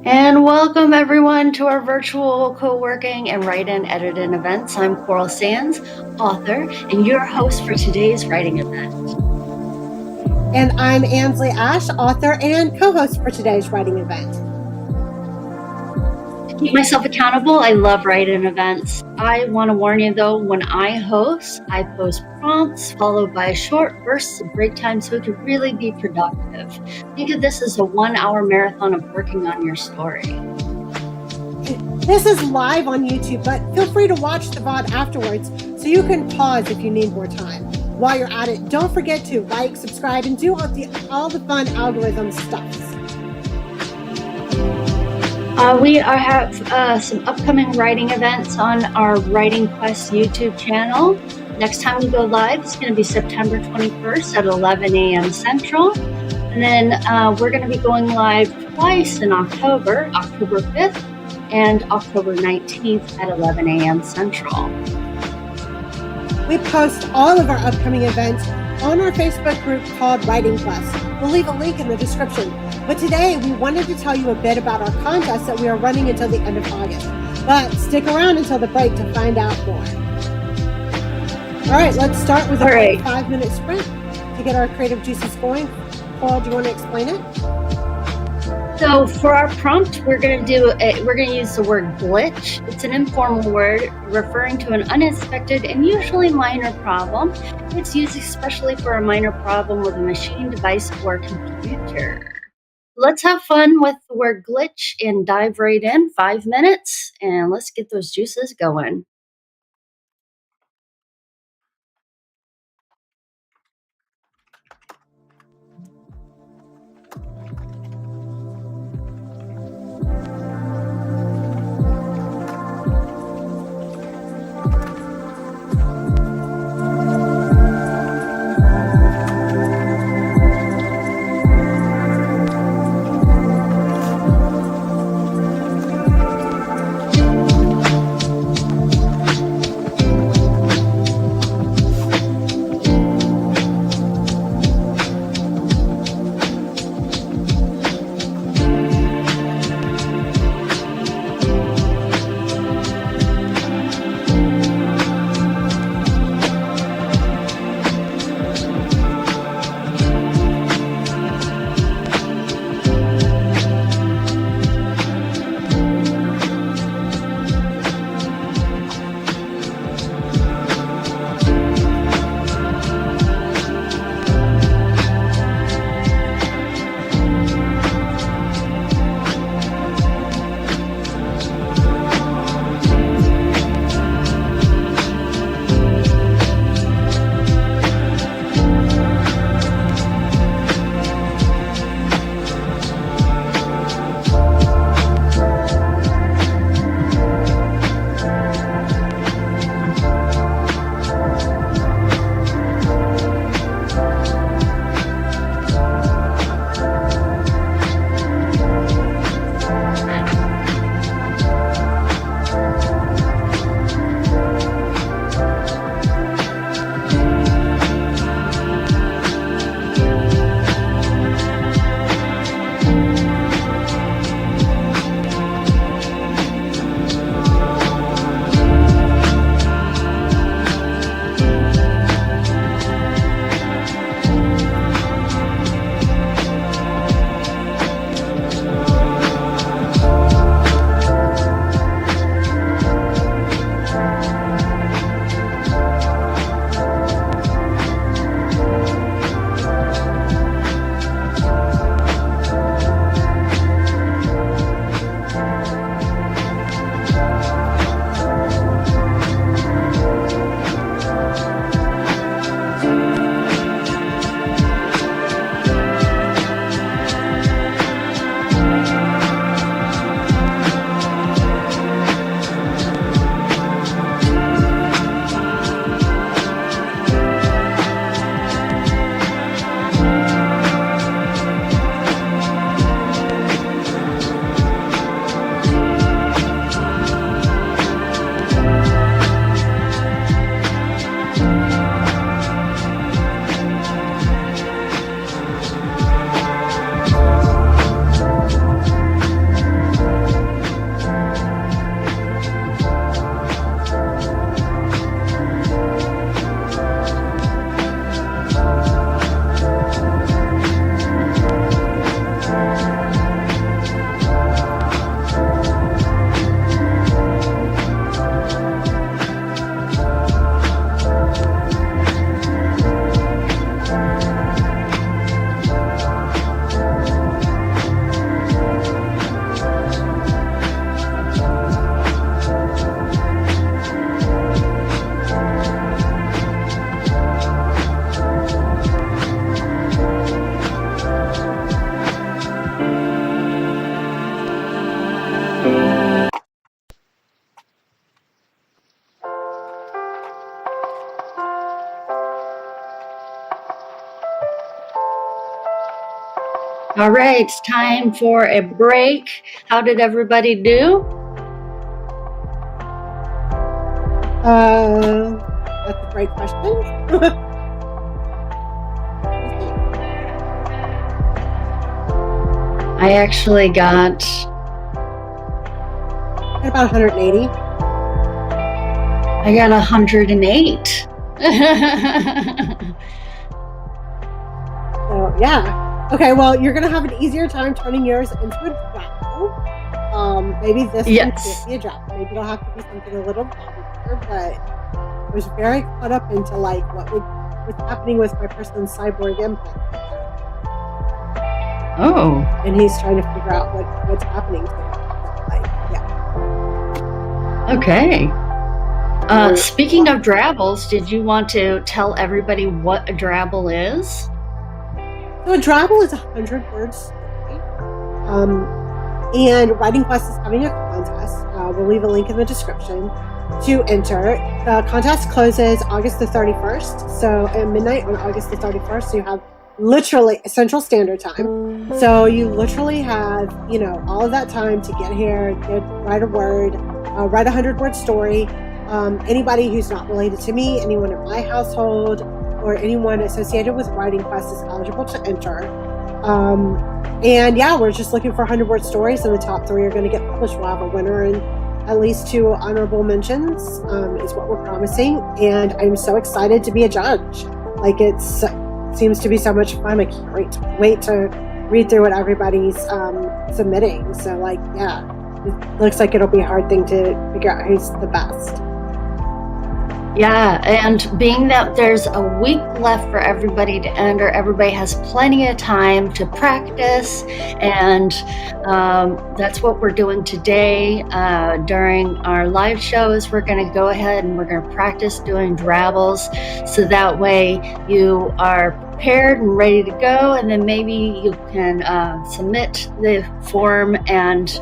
And welcome everyone to our virtual co-working and write-in edit-in events. I'm Coral Sands, author, and your host for today's writing event. And I'm Ansley Ashe, author and co-host for today's writing event. To keep myself accountable, I love write-in events. I want to warn you though, when I host, I post prompts followed by short bursts of break time so it can really be productive. Think of this as a 1-hour marathon of working on your story. This is live on YouTube, but feel free to watch the VOD afterwards so you can pause if you need more time. While you're at it, don't forget to like, subscribe, and do all the fun algorithm stuff. We have some upcoming writing events on our Writing Quest YouTube channel. Next time we go live, it's going to be September 21st at 11 a.m. Central. And then we're going to be going live twice in October, October 5th and October 19th at 11 a.m. Central. We post all of our upcoming events on our Facebook group called Writing Quest. We'll leave a link in the description. But today, we wanted to tell you a bit about our contest that we are running until the end of August. But stick around until the break to find out more. All right, let's start with a 5-minute sprint to get our creative juices going. Paul, do you want to explain it? So for our prompt, we're going to use the word glitch. It's an informal word referring to an unexpected and usually minor problem. It's used especially for a minor problem with a machine, device, or computer. Let's have fun with the word glitch and dive right in. 5 minutes, and let's get those juices going. All right, it's time for a break. How did everybody do? That's a great question. I actually got about 180. I got 108. So yeah. Okay, well, you're gonna have an easier time turning yours into a drabble. Maybe this one Yes. can't be a drabble. Maybe it'll have to be something a little longer, but I was very caught up into like what's happening with my person's cyborg implant. Oh. And he's trying to figure out what's happening to him. Like, yeah. Okay. Speaking of drabbles, did you want to tell everybody what a drabble is? So a drabble is 100 words. And Writing Quest is having a contest. We'll leave a link in the description to enter. The contest closes August the 31st. So at midnight on August the 31st, you have literally Central Standard Time. So you literally have, all of that time to get here, write a word, write a 100-word story. Anybody who's not related to me, anyone in my household, or anyone associated with Writing Quest is eligible to enter. And yeah, we're just looking for 100-word stories, and the top 3 are going to get published. We'll have a winner and at least 2 honorable mentions, is what we're promising. And I'm so excited to be a judge. Like, it seems to be so much fun. I can't wait to read through what everybody's submitting. So, like, yeah, it looks like it'll be a hard thing to figure out who's the best. Yeah, and being that there's a week left for everybody to enter, everybody has plenty of time to practice, and that's what we're doing today. During our live shows, we're going to go ahead and we're going to practice doing drabbles, so that way you are prepared and ready to go, and then maybe you can submit the form and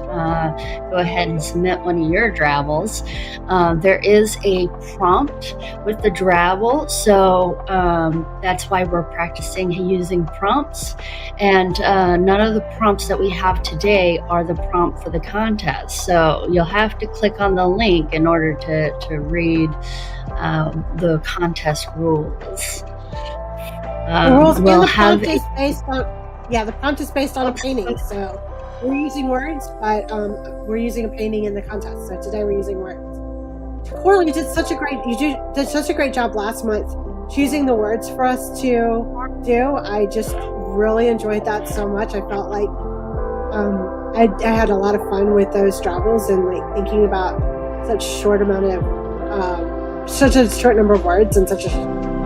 go ahead and submit one of your drabbles. There is a prompt with the drabble, so that's why we're practicing using prompts, and none of the prompts that we have today are the prompt for the contest, so you'll have to click on the link in order to read the contest rules. The rules and the prompt is based on, the prompt is based on a painting, so we're using words, but we're using a painting in the contest, so today we're using words. Coralie, you did such a great job last month choosing the words for us to do. I just really enjoyed that so much. I felt like I had a lot of fun with those drabbles and like thinking about such a short number of words in such a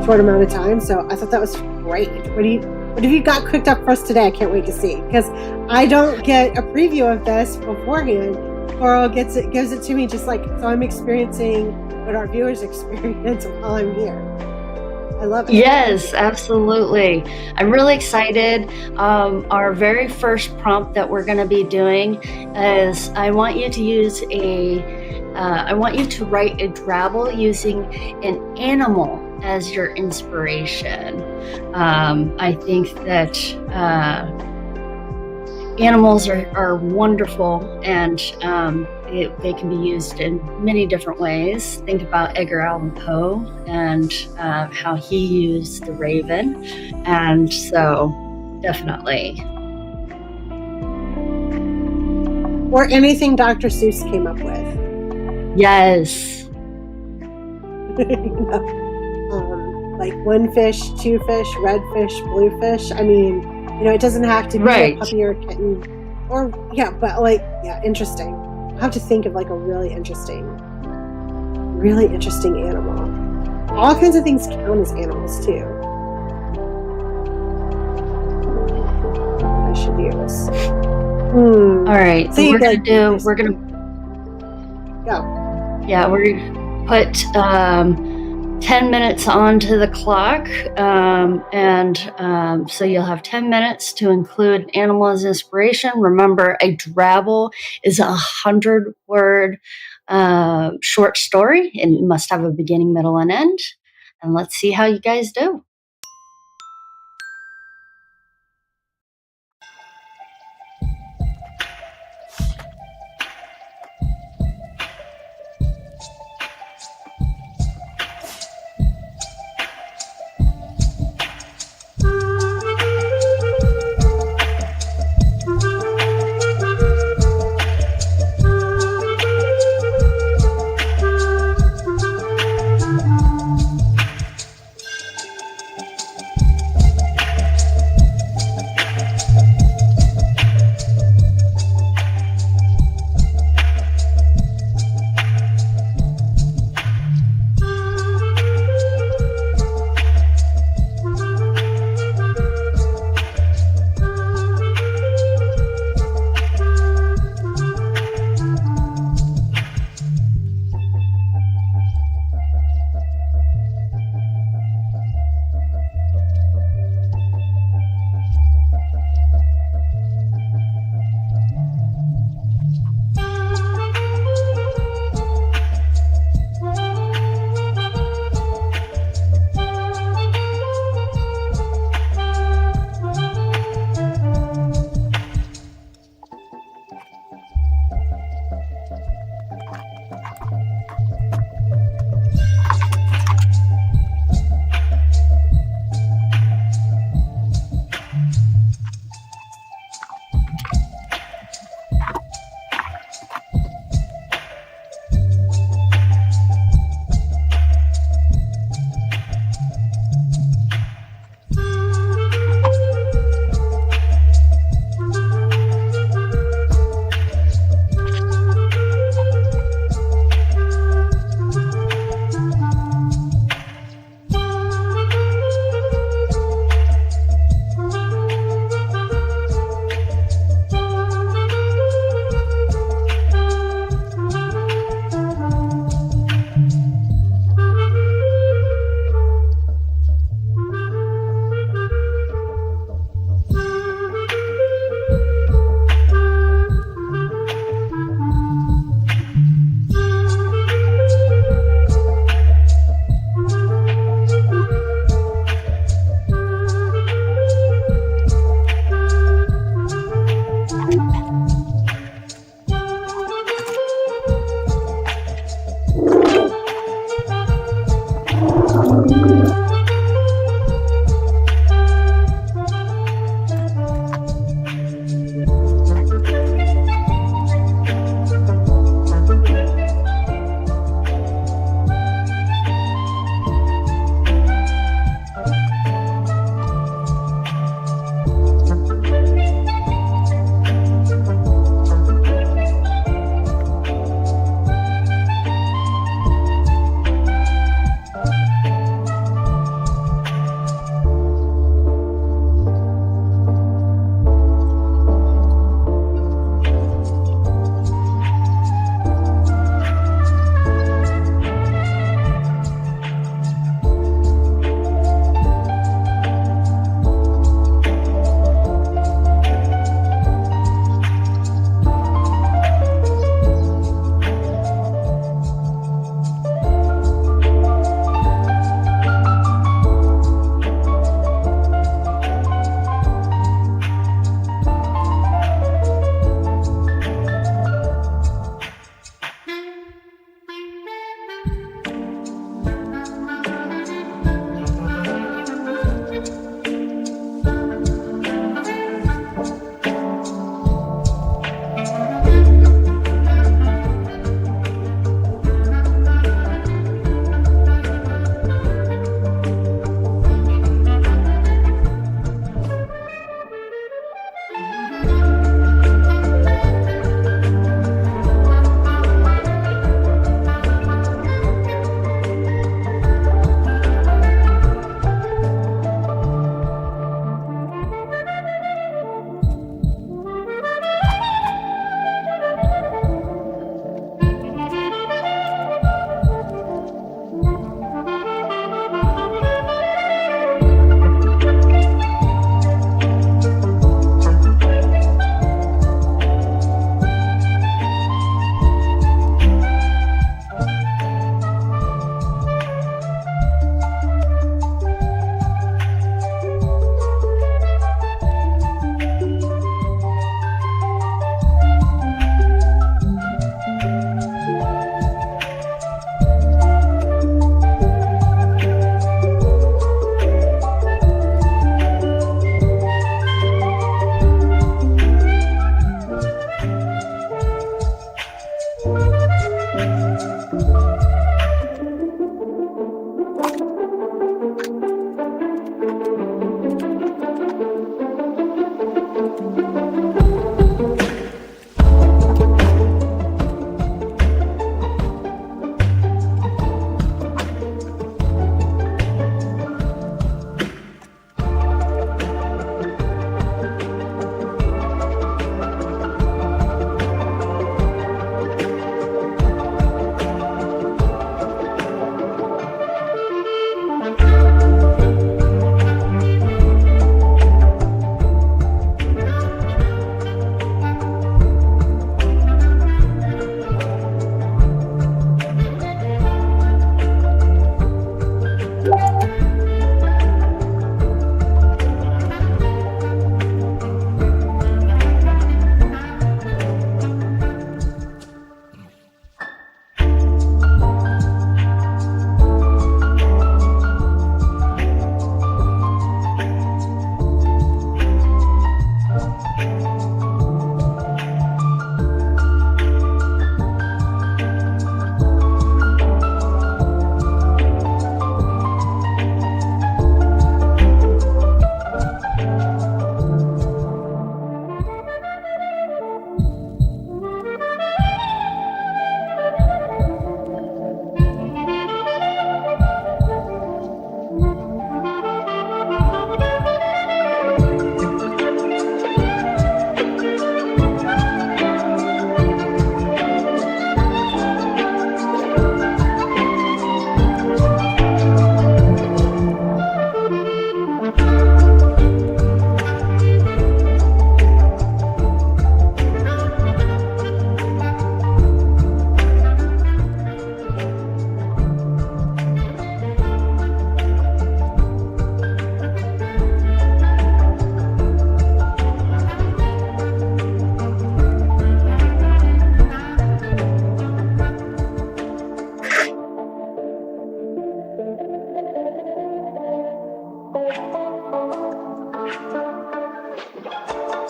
short amount of time. So I thought that was great. What have you got cooked up for us today? I can't wait to see, because I don't get a preview of this beforehand. Coral gives it to me just like, so I'm experiencing what our viewers experience while I'm here. I love it. Yes, absolutely. I'm really excited. Our very first prompt that we're going to be doing is I want you to write a drabble using an animal as your inspiration. I think that animals are wonderful, and they can be used in many different ways. Think about Edgar Allan Poe and how he used the raven, and so definitely. Or anything Dr. Seuss came up with. Yes. Like one fish, two fish, red fish, blue fish. I mean, it doesn't have to be a puppy or a kitten, or interesting. I have to think of like a really interesting animal. All kinds of things count as animals too. I should use. All right. So we're gonna go. Yeah, we're gonna put 10 minutes onto the clock, so you'll have 10 minutes to include animal as inspiration. Remember, a drabble is a 100-word short story, and it must have a beginning, middle, and end. And let's see how you guys do.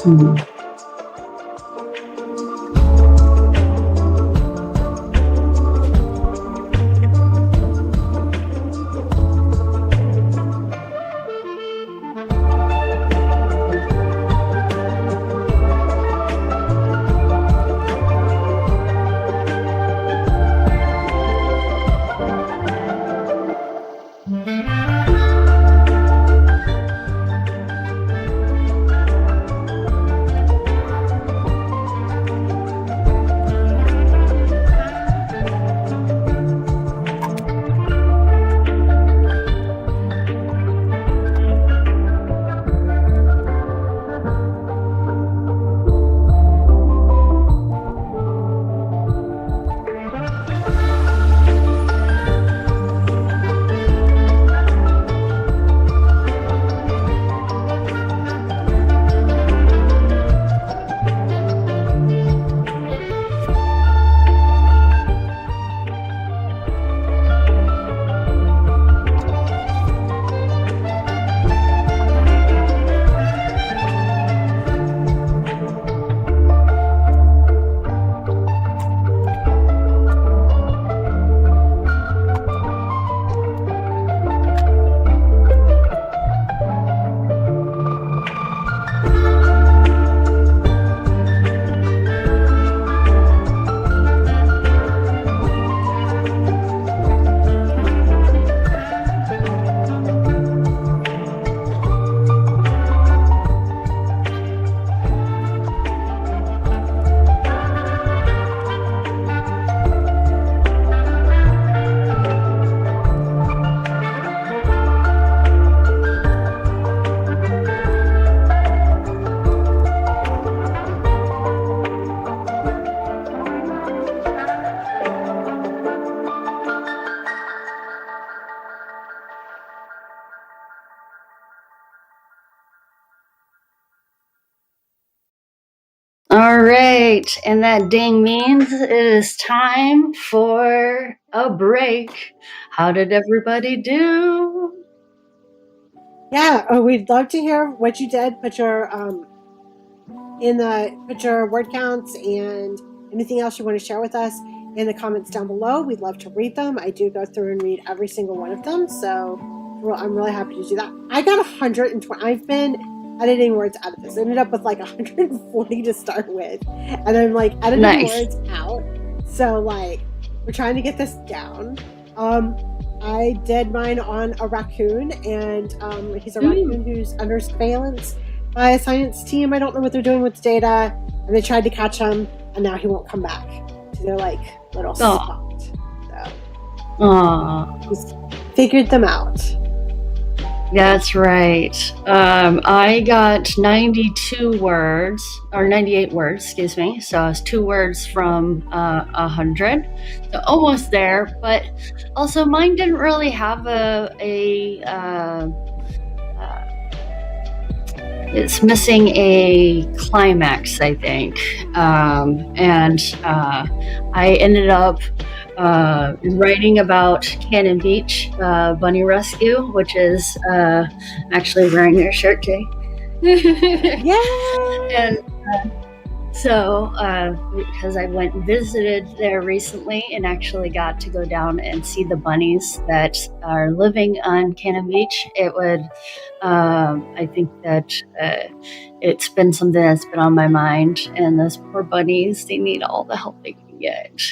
Mhm. All right, and that ding means it is time for a break. How did everybody do? Yeah, we'd love to hear what you did. Put your put your word counts and anything else you want to share with us in the comments down below. We'd love to read them. I do go through and read every single one of them, so I'm really happy to do that. I got 120. I've been editing words out of this. I ended up with like 140 to start with, and I'm like editing Nice. words out. So like we're trying to get this down. I did mine on a raccoon, and he's a raccoon who's under surveillance by a science team. I don't know what they're doing with the data, and they tried to catch him, and now he won't come back to their like little spot. So he's figured them out. That's right. I got 92 words, or 98 words, excuse me. So it's 2 words from 100. So almost there, but also mine didn't really have it's missing a climax, I think. And I ended up writing about Cannon Beach Bunny Rescue, which is actually wearing their shirt, Jay. Yeah. And so, because I went and visited there recently and actually got to go down and see the bunnies that are living on Cannon Beach, it would, I think that it's been something that's been on my mind, and those poor bunnies, they need all the help they can get.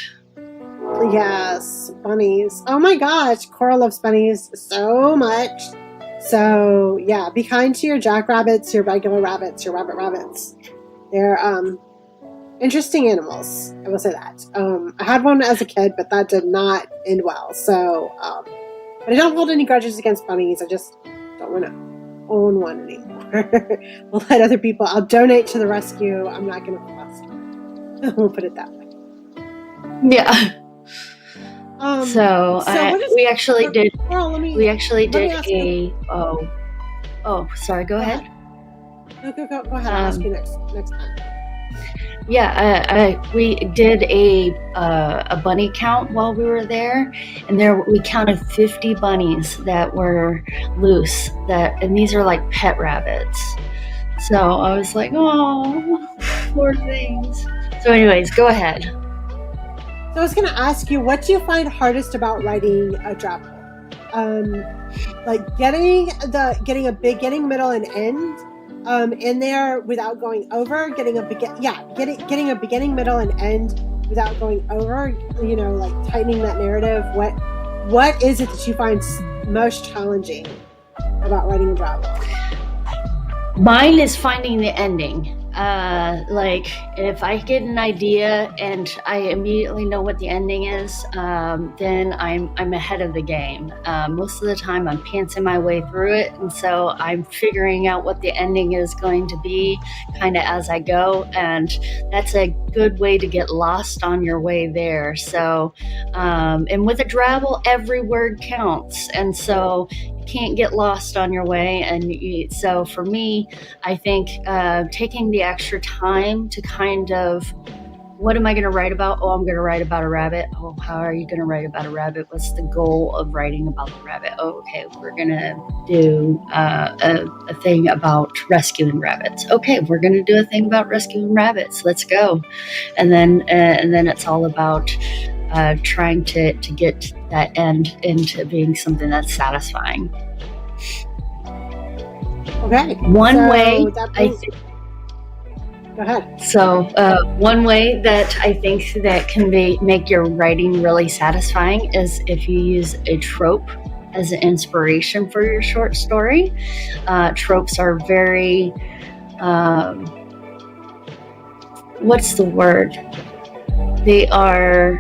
Yes, bunnies. Oh my gosh, Cora loves bunnies so much. So yeah, be kind to your jackrabbits, your regular rabbits, your rabbits. They're interesting animals. I will say that. I had one as a kid, but that did not end well. So, but I don't hold any grudges against bunnies. I just don't want to own one anymore. We'll let other people. I'll donate to the rescue. I'm not going to fuss. We'll put it that way. Yeah. We actually did. Carl, we actually did a. Sorry. Go ahead. No, go ahead. I'll ask you next time. Yeah, we did a bunny count while we were there, and we counted 50 bunnies that were loose. And these are like pet rabbits. So I was like, oh, poor things. So anyways, go ahead. So I was going to ask you, what do you find hardest about writing a drabble? Like getting a beginning, middle, and end in there without going over. Getting a beginning, middle, and end without going over. You know, like tightening that narrative. What is it that you find most challenging about writing a drabble? Mine is finding the ending. Like if I get an idea and I immediately know what the ending is, then I'm ahead of the game. Most of the time I'm pantsing my way through it, and so I'm figuring out what the ending is going to be kind of as I go, and that's a good way to get lost on your way there. So and with a drabble, every word counts, and so can't get lost on your way. And so for me, I think taking the extra time to kind of, what am I going to write about? Oh, I'm going to write about a rabbit. Oh, how are you going to write about a rabbit? What's the goal of writing about the rabbit? Oh, okay, we're going to do a thing about rescuing rabbits. Okay, we're going to do a thing about rescuing rabbits. Let's go. And then it's all about trying to get that end into being something that's satisfying. Okay. One way, I think. Go ahead. So one way that I think that can make your writing really satisfying is if you use a trope as an inspiration for your short story. Tropes are very, what's the word? They are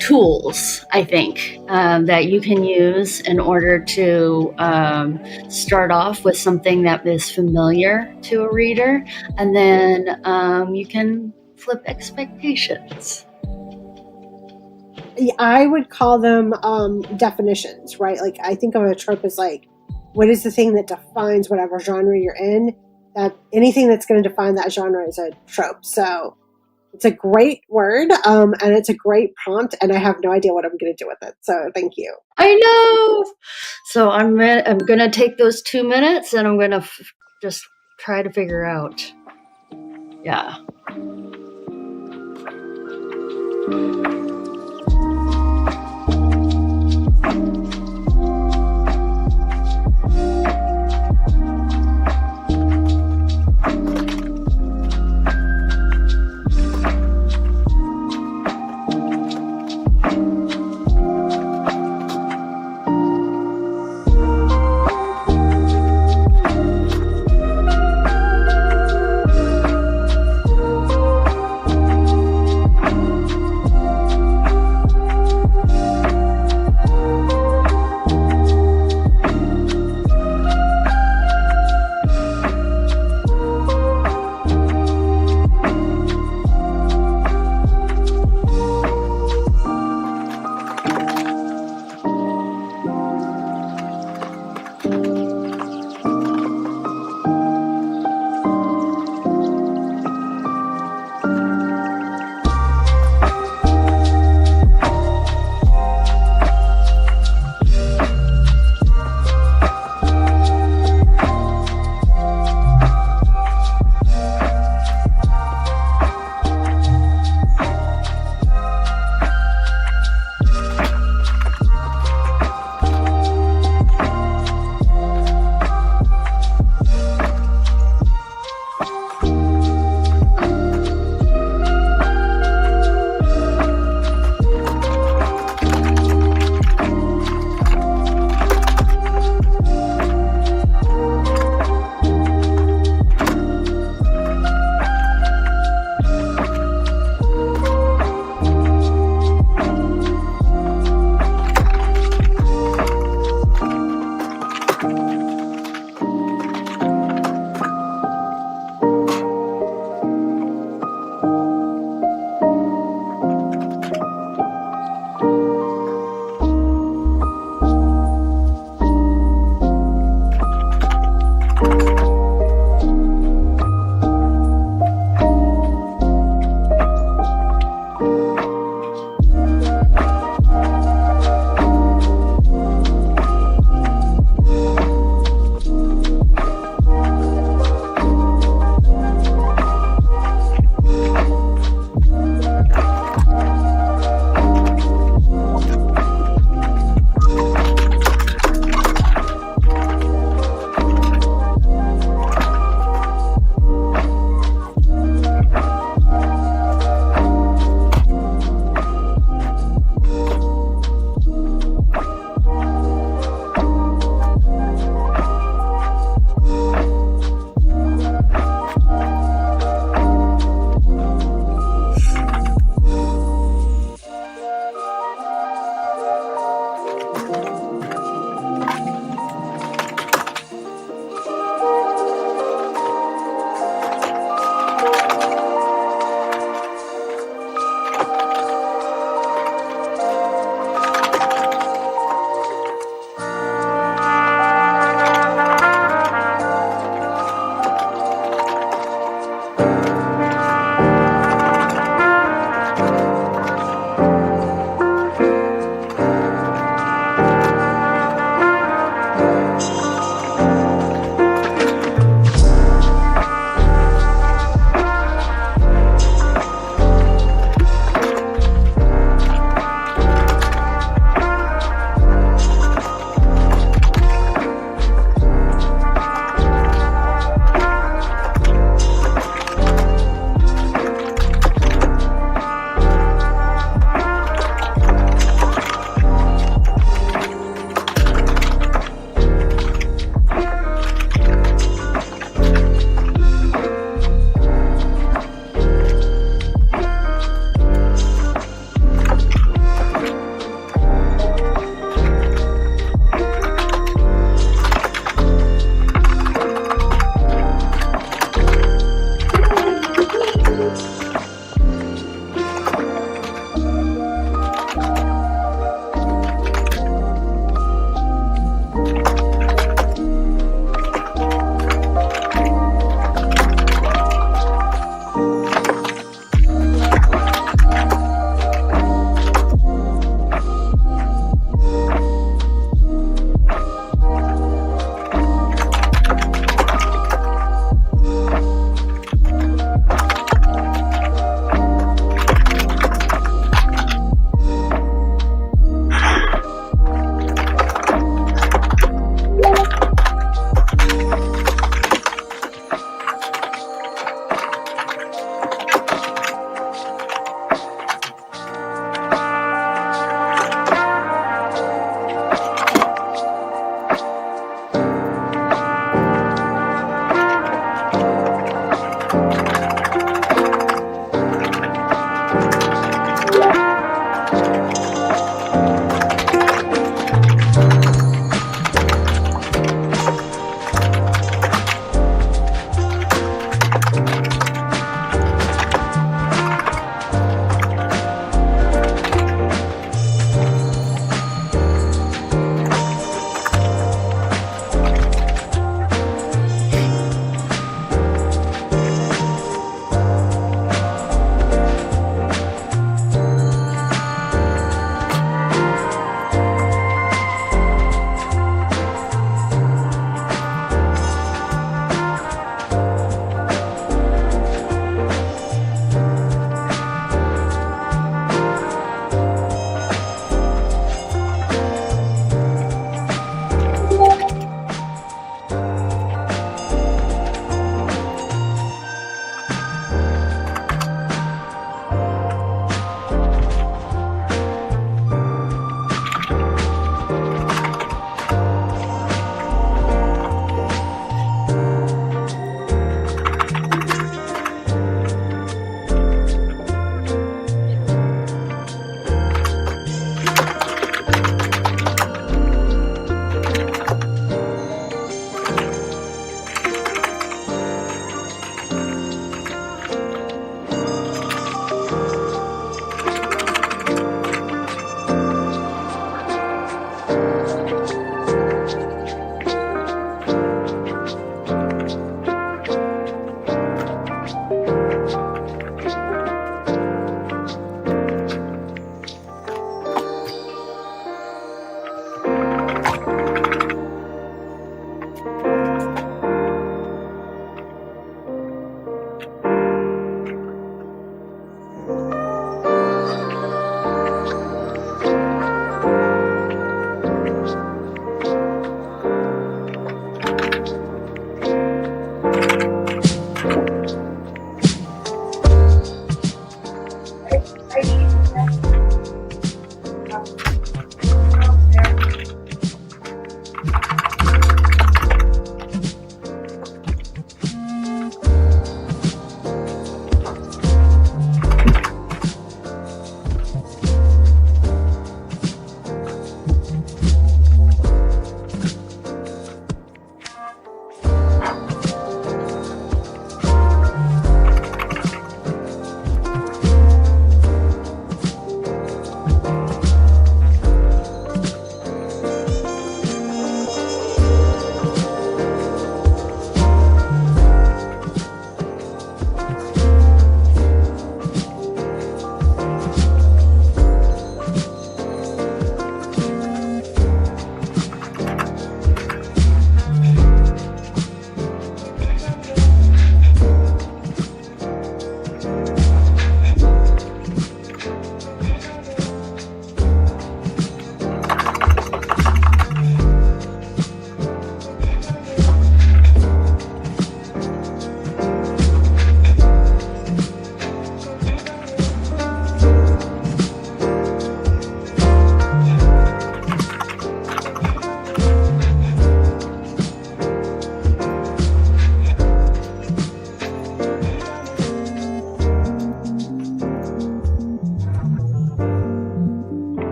tools, I think, that you can use in order to start off with something that is familiar to a reader, and then you can flip expectations. I would call them definitions, right? Like I think of a trope as like, what is the thing that defines whatever genre you're in? That anything that's going to define that genre is a trope. So it's a great word, and it's a great prompt, and I have no idea what I'm going to do with it. So thank you. I know. So I'm going to take those 2 minutes, and I'm going to just try to figure out. Yeah.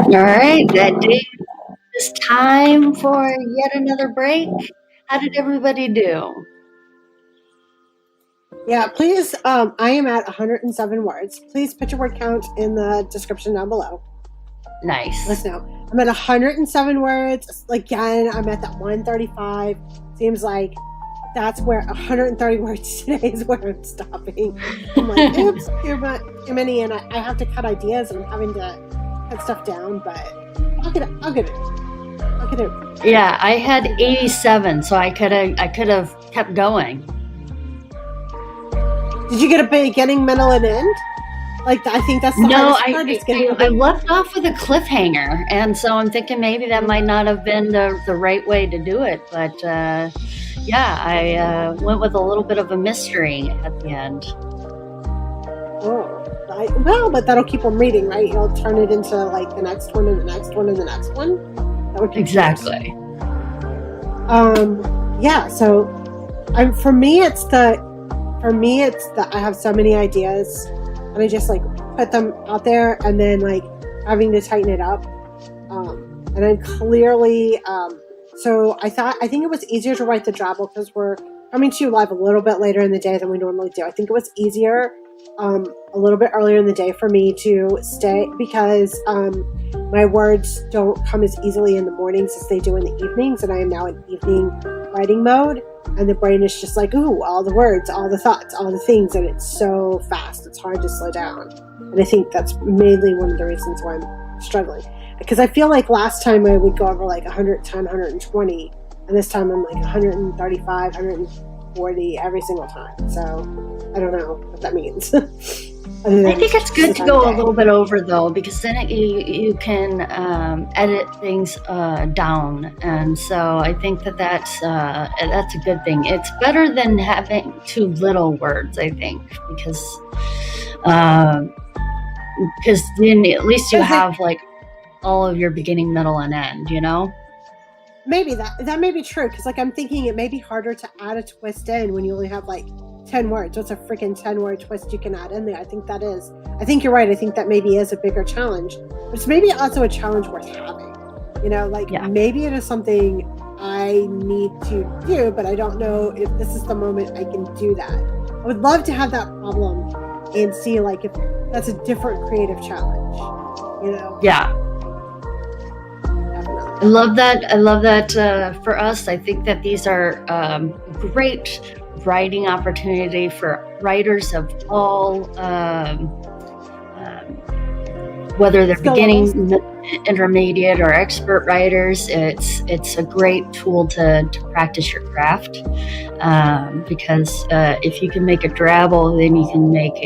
All right, that day is time for yet another break. How did everybody do? Yeah, please. I am at 107 words. Please put your word count in the description down below. Nice. Let's know. I'm at 107 words. Again, I'm at that 135. Seems like that's where 130 words today is where I'm stopping. I'm like, oops, too many, and I have to cut ideas, and I'm having to cut stuff down. But I'll get it. I'll get it. I'll get it. Yeah, I had 87, so I could have kept going. Did you get a beginning, middle, and end? Like, I think that's the No, hardest part. Is getting I left off with a cliffhanger, and so I'm thinking maybe that might not have been the right way to do it. But yeah, I went with a little bit of a mystery at the end. Oh, well, but that'll keep them reading, right? You'll turn it into like the next one and the next one and the next one. That would be Exactly. Yeah. So, for me, it's the I have so many ideas, and I just like put them out there, and then like having to tighten it up. And I'm clearly. So I think it was easier to write the drabble because we're coming to you live a little bit later in the day than we normally do. I think it was easier a little bit earlier in the day for me to stay because my words don't come as easily in the mornings as they do in the evenings, and I am now in evening writing mode, and the brain is just like, ooh, all the words, all the thoughts, all the things, and it's so fast, it's hard to slow down. And I think that's mainly one of the reasons why I'm struggling. Because I feel like last time I would go over like 110, 120, and this time I'm like 135, 140 every single time. So I don't know what that means. I think it's good to go a little bit over though, because then you can edit things down, and so I think that's a good thing. It's better than having too little words, I think, because then at least you have like all of your beginning, middle, and end. You know. Maybe that may be true, because like I'm thinking it may be harder to add a twist in when you only have like 10 words. What's a freaking 10-word twist you can add in there? I think you're right. I think that maybe is a bigger challenge. But it's maybe also a challenge worth having. You know, like maybe it is something I need to do, but I don't know if this is the moment I can do that. I would love to have that problem and see like if that's a different creative challenge. You know? Yeah. I love that for us. I think that these are great writing opportunity for writers of all, whether they're beginning, intermediate, or expert writers. It's a great tool to practice your craft, because if you can make a drabble, then you can make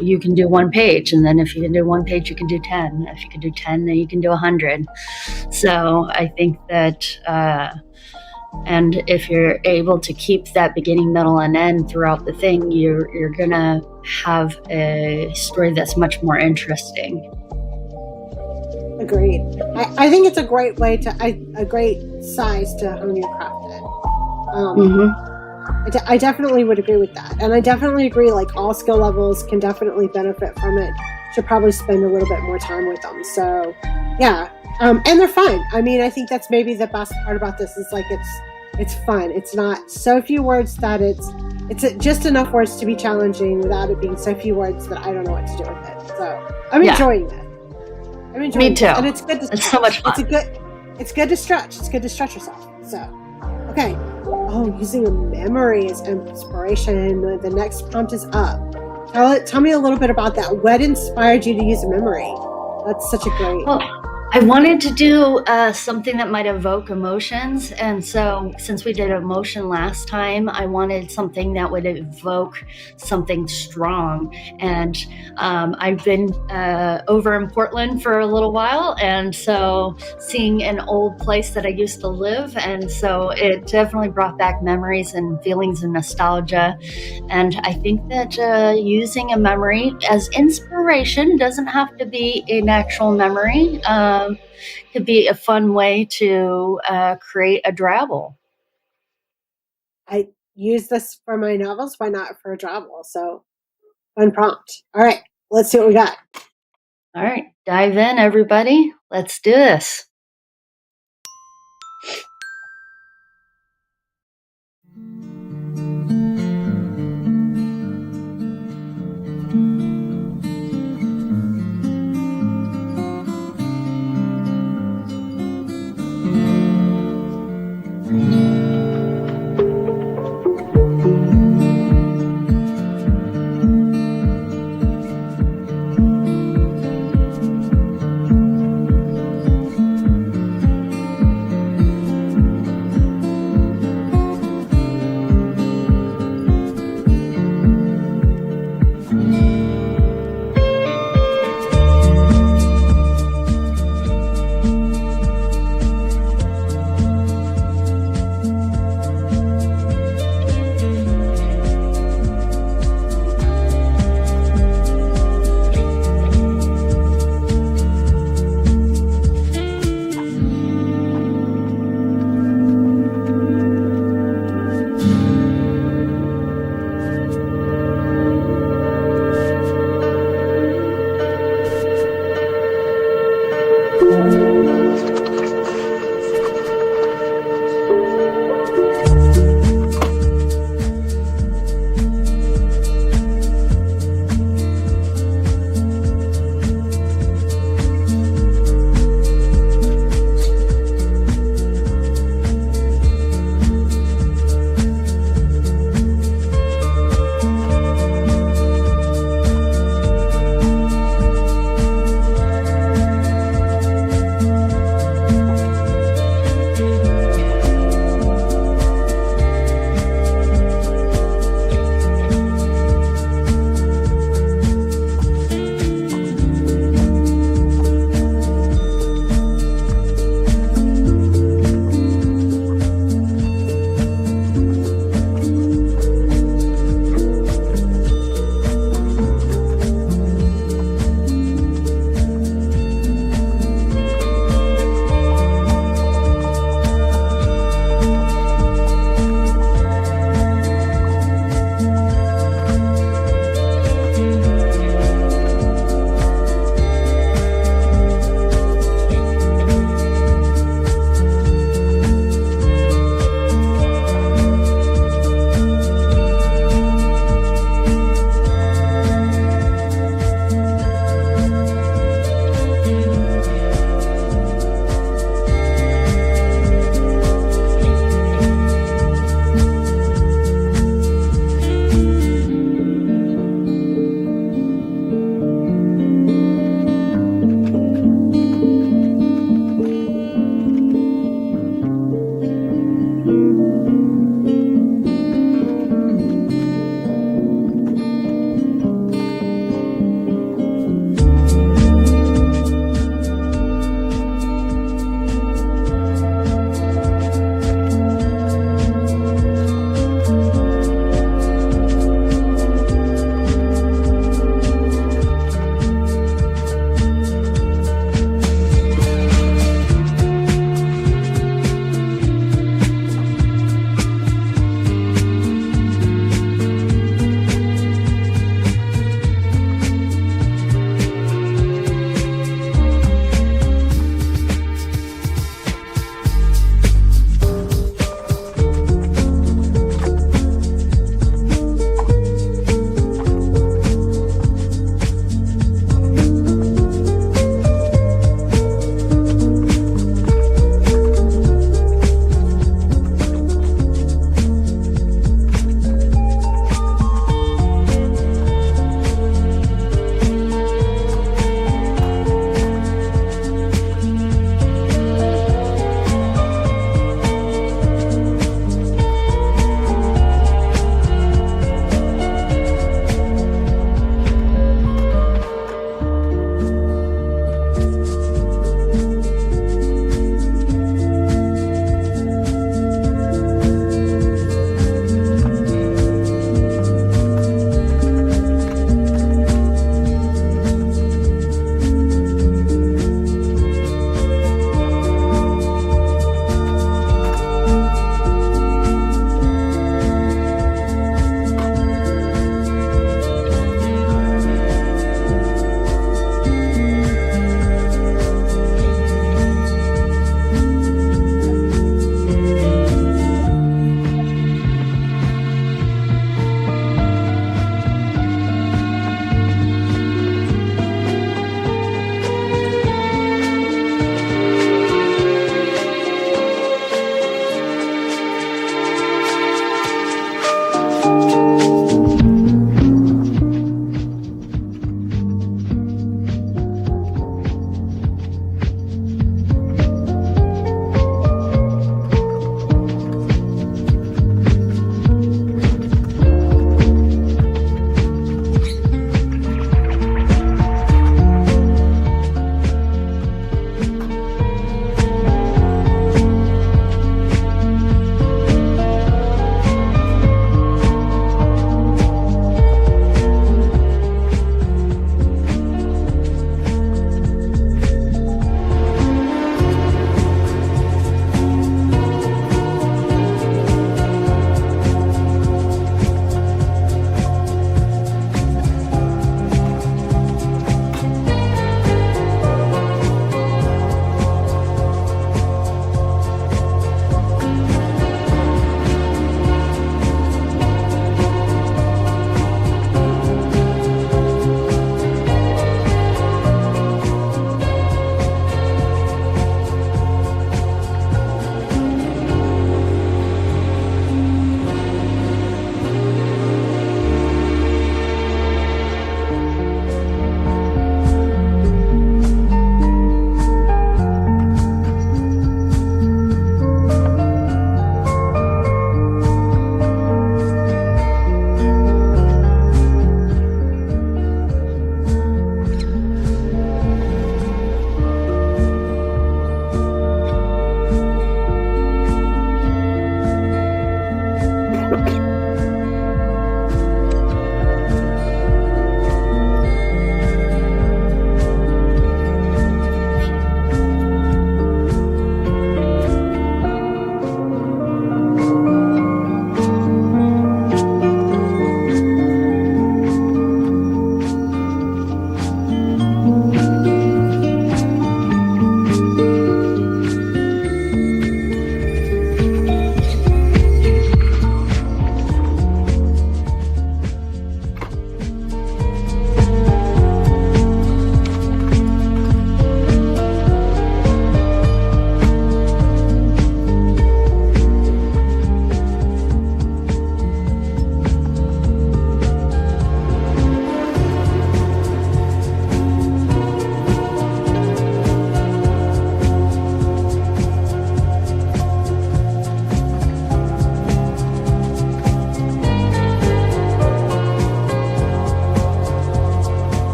you can do one page, and then if you can do one page, you can do 10. If you can do 10, then you can do 100. So I think that. And if you're able to keep that beginning, middle, and end throughout the thing, you're gonna have a story that's much more interesting. Agreed. I think it's a great way a great size to hone your craft in. I definitely would agree with that, and I definitely agree. Like all skill levels can definitely benefit from it. Should probably spend a little bit more time with them. So, yeah. And they're fun. I mean, I think that's maybe the best part about this is like it's fun. It's not so few words that it's just enough words to be challenging without it being so few words that I don't know what to do with it. So I'm enjoying it. I'm enjoying Me too. it. And it's good to stretch. It's so much fun. It's good to stretch. It's good to stretch yourself. So, okay. Oh, using a memory as inspiration. The next prompt is up. Tell me a little bit about that. What inspired you to use a memory? That's such a great... Well, I wanted to do something that might evoke emotions. And so since we did emotion last time, I wanted something that would evoke something strong. And I've been over in Portland for a little while. And so seeing an old place that I used to live. And so it definitely brought back memories and feelings and nostalgia. And I think that using a memory as inspiration doesn't have to be an actual memory. Could be a fun way to create a drabble. I use this for my novels. Why not for a drabble? So, fun prompt. All right, let's see what we got. All right, dive in, everybody. Let's do this.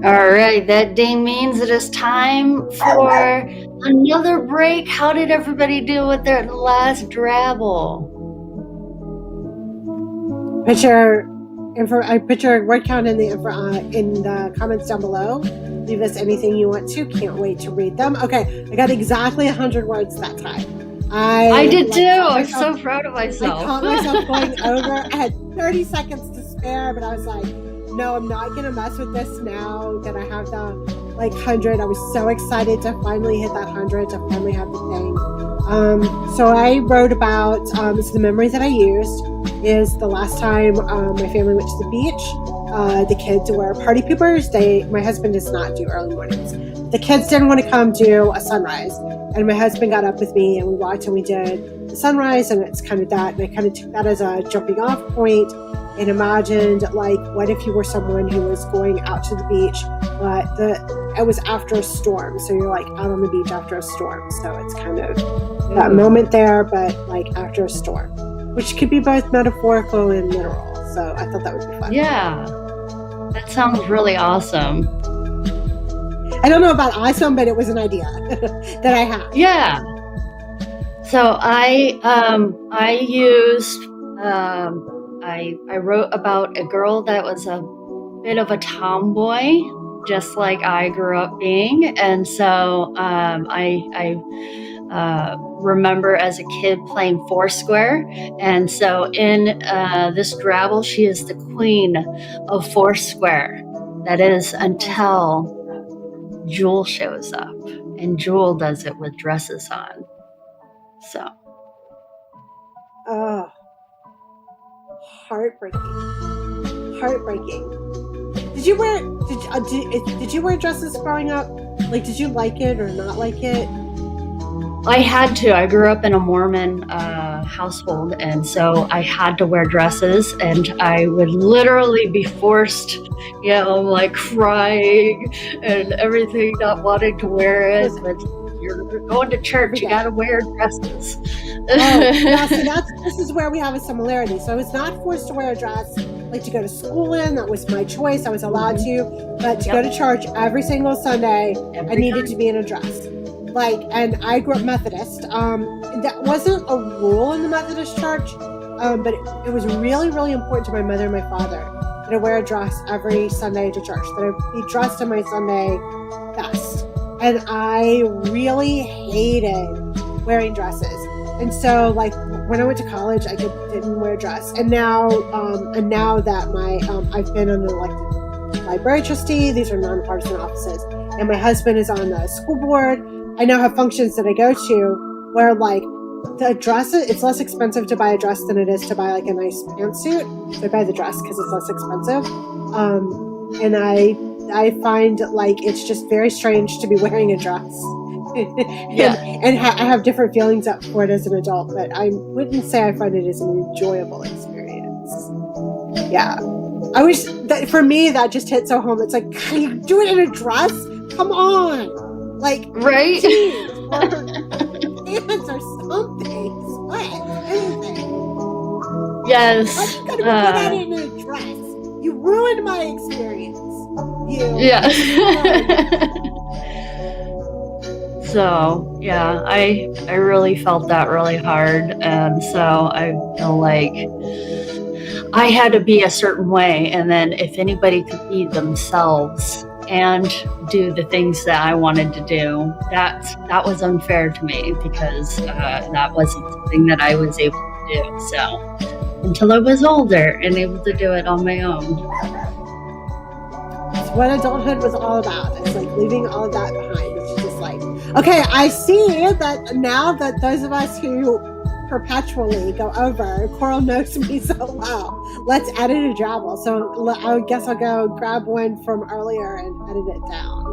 All right, that ding means it is time for another break. How did everybody do with their last Drabble? I put your word count in the comments down below. Leave us anything you want to. Can't wait to read them. Okay, I got exactly 100 words that time. I did too. I'm so proud of myself. I caught myself going over. I had 30 seconds to spare, but I was like, no, I'm not going to mess with this now that I have the 100. I was so excited to finally hit that 100, to finally have the thing. So I wrote about, so the memory that I used is the last time my family went to the beach. The kids were party poopers. My husband does not do early mornings. The kids didn't want to come do a sunrise. And my husband got up with me and we watched and we did the sunrise, and it's kind of that. And I kind of took that as a jumping off point and imagined, what if you were someone who was going out to the beach, but it was after a storm. So you're out on the beach after a storm. So it's kind of that moment there, but after a storm, which could be both metaphorical and literal. So I thought that would be fun. Yeah, that sounds really awesome. I don't know about awesome, but it was an idea that I had. Yeah. So I wrote about a girl that was a bit of a tomboy, just like I grew up being. And so I remember as a kid playing Foursquare. And so in this Drabble, she is the queen of Foursquare. That is until Jewel shows up, and Jewel does it with dresses on. So, heartbreaking. Did you wear dresses growing up? Did you like it or not like it? I had to. I grew up in a Mormon household, and so I had to wear dresses, and I would literally be forced, crying and everything, not wanting to wear it. But you're going to church, you got to wear dresses. This is where we have a similarity. So I was not forced to wear a dress, to go to school in. That was my choice. I was allowed to, but to go to church every single Sunday, I needed to be in a dress. And I grew up Methodist. That wasn't a rule in the Methodist church, but it was really, really important to my mother and my father that I wear a dress every Sunday to church, that I be dressed in my Sunday best. And I really hated wearing dresses. And so, when I went to college, I didn't wear a dress. And now that I've been an elected library trustee, these are nonpartisan offices, and my husband is on the school board, I now have functions that I go to where the dress, it's less expensive to buy a dress than it is to buy a nice pantsuit. So I buy the dress because it's less expensive. And I find it's just very strange to be wearing a dress. and I have different feelings for it as an adult, but I wouldn't say I find it as an enjoyable experience. Yeah. I wish that for me, that just hit so home. It's can you do it in a dress? Come on. Right? Jeans or pants or something. Sweat, anything. Yes. You gotta put that in a dress. You ruined my experience. Yeah. So, yeah, I really felt that really hard. And so I feel like I had to be a certain way. And then if anybody could be themselves and do the things that I wanted to do, that was unfair to me, because that wasn't something that I was able to do. So until I was older and able to do it on my own. That's what adulthood was all about. It's leaving all of that behind. It's just okay, I see that now that those of us who perpetually go over, Coral knows me so well. Let's edit a Drabble. So I guess I'll go grab one from earlier and edit it down.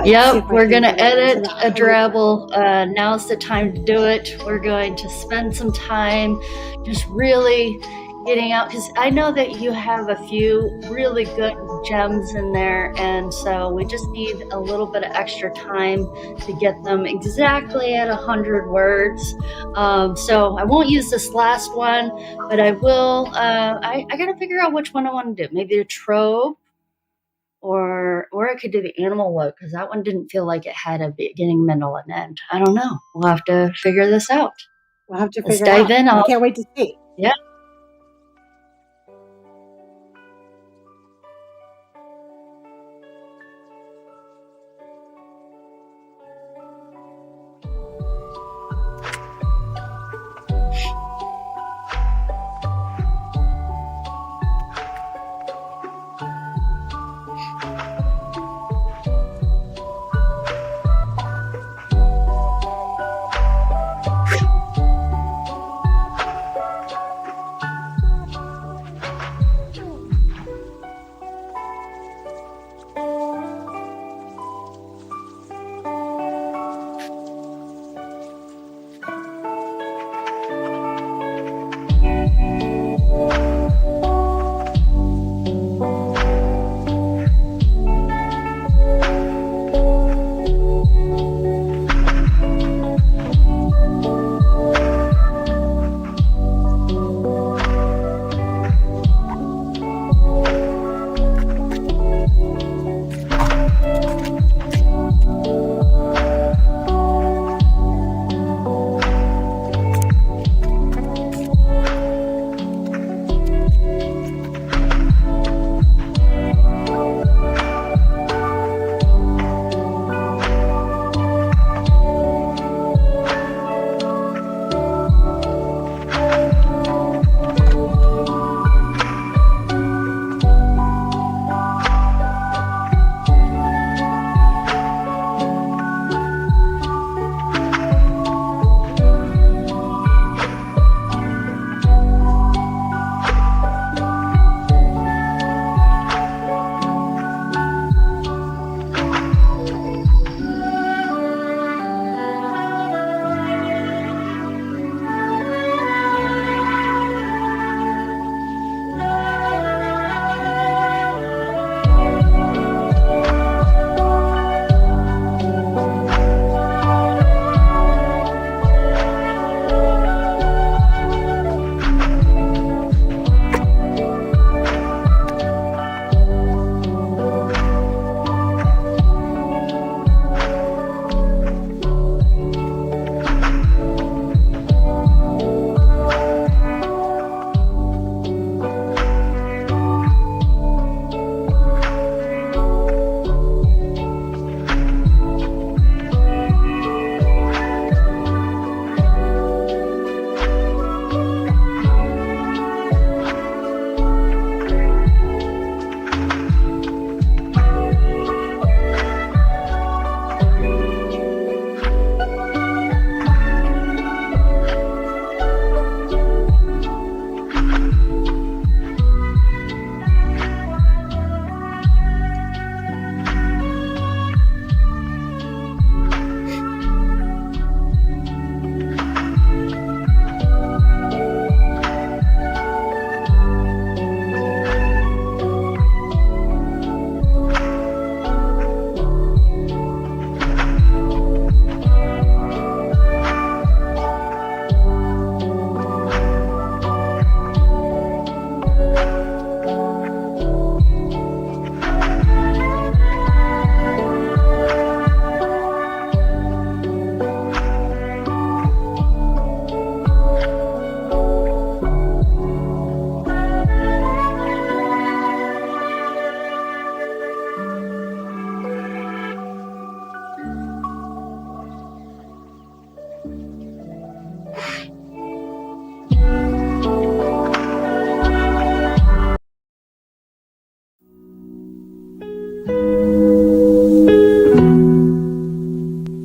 Yep, we're going to edit a Drabble. Now's the time to do it. We're going to spend some time just really getting out, because I know that you have a few really good gems in there, and so we just need a little bit of extra time to get them exactly at 100 words. So I won't use this last one, but I will. I got to figure out which one I want to do. Maybe a trope or I could do the animal one because that one didn't feel like it had a beginning, middle, and end. I don't know. We'll have to figure this out. We'll have to Let's figure it dive out. in. I can't wait to see. Yeah.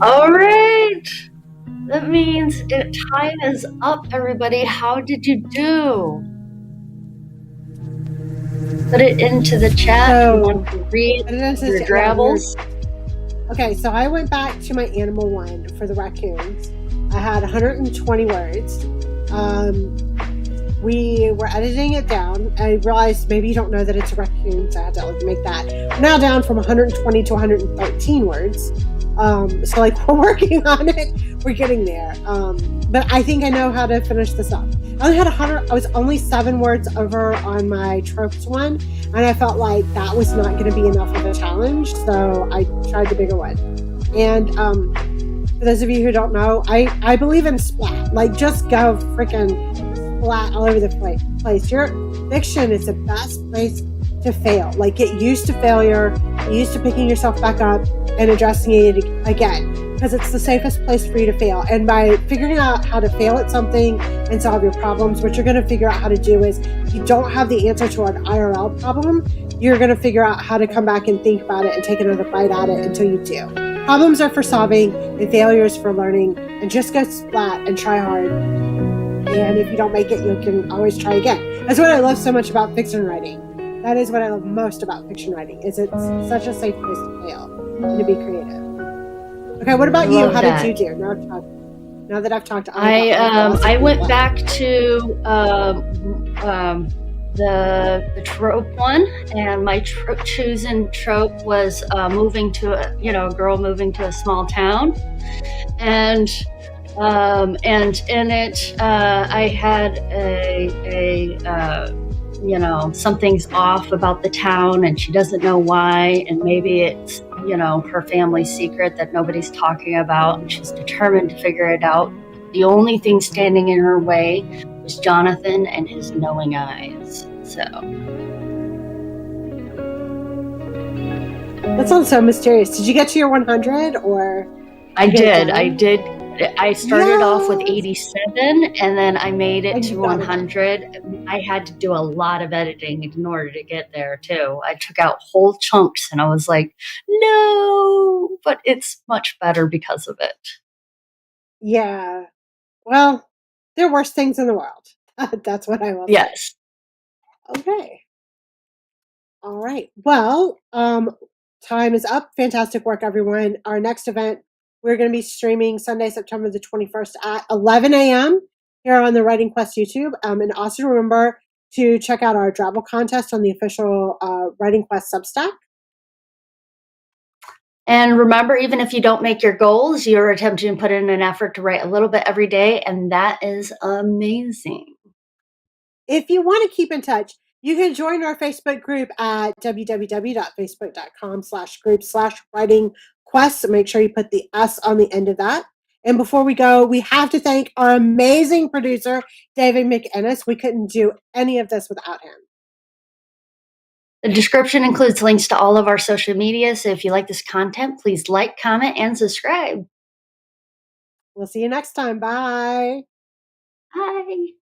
All right. That means time is up, everybody. How did you do? Put it into the chat. So, you want to read your drabbles. Okay, so I went back to my animal one for the raccoons. I had 120 words. We were editing it down. I realized maybe you don't know that it's a raccoon, so I had to make that. We're now down from 120 to 113 words. So like we're working on it. we're getting there. But I think I know how to finish this up. I only had 100. I was only 7 words over on my tropes one, and I felt like that was not going to be enough of a challenge, so I tried the bigger one. And for those of you who don't know, I believe in splat. Like, just go freaking splat all over the place. Your fiction is the best place to fail. Like, get used to failure, get used to picking yourself back up and addressing it again, because it's the safest place for you to fail. And by figuring out how to fail at something and solve your problems, what you're going to figure out how to do is, if you don't have the answer to an IRL problem, you're going to figure out how to come back and think about it and take another bite at it until you do. Problems are for solving and failures for learning, and just go splat and try hard. And if you don't make it, you can always try again. That's what I love so much about fiction writing. That is what I love most about fiction writing, is it's such a safe place to fail and to be creative. Okay, what about you? How did you do? Now that I've talked to I went back to the trope one, and my chosen trope was moving to a girl moving to a small town, and in it I had a something's off about the town, and she doesn't know why, and maybe it's her family's secret that nobody's talking about, and she's determined to figure it out. The only thing standing in her way was Jonathan and his knowing eyes. So that sounds so mysterious. Did you get to your 100 or? I did. I started off with 87, and then I made it to 100. I had to do a lot of editing in order to get there too. I took out whole chunks, and I was like, no, but it's much better because of it. Yeah. Well, there are worse things in the world. That's what I will say. Yes. Okay. All right. Well, time is up. Fantastic work, everyone. Our next event, we're going to be streaming Sunday, September the 21st at 11 a.m. here on the Writing Quest YouTube. And also remember to check out our Drabble contest on the official Writing Quest Substack. And remember, even if you don't make your goals, you're attempting to put in an effort to write a little bit every day, and that is amazing. If you want to keep in touch, you can join our Facebook group at www.facebook.com/group/writing-quest. Make sure you put the S on the end of that. And before we go, we have to thank our amazing producer, David McInnes. We couldn't do any of this without him. The description includes links to all of our social media, so if you like this content, please like, comment, and subscribe. We'll see you next time. Bye. Bye.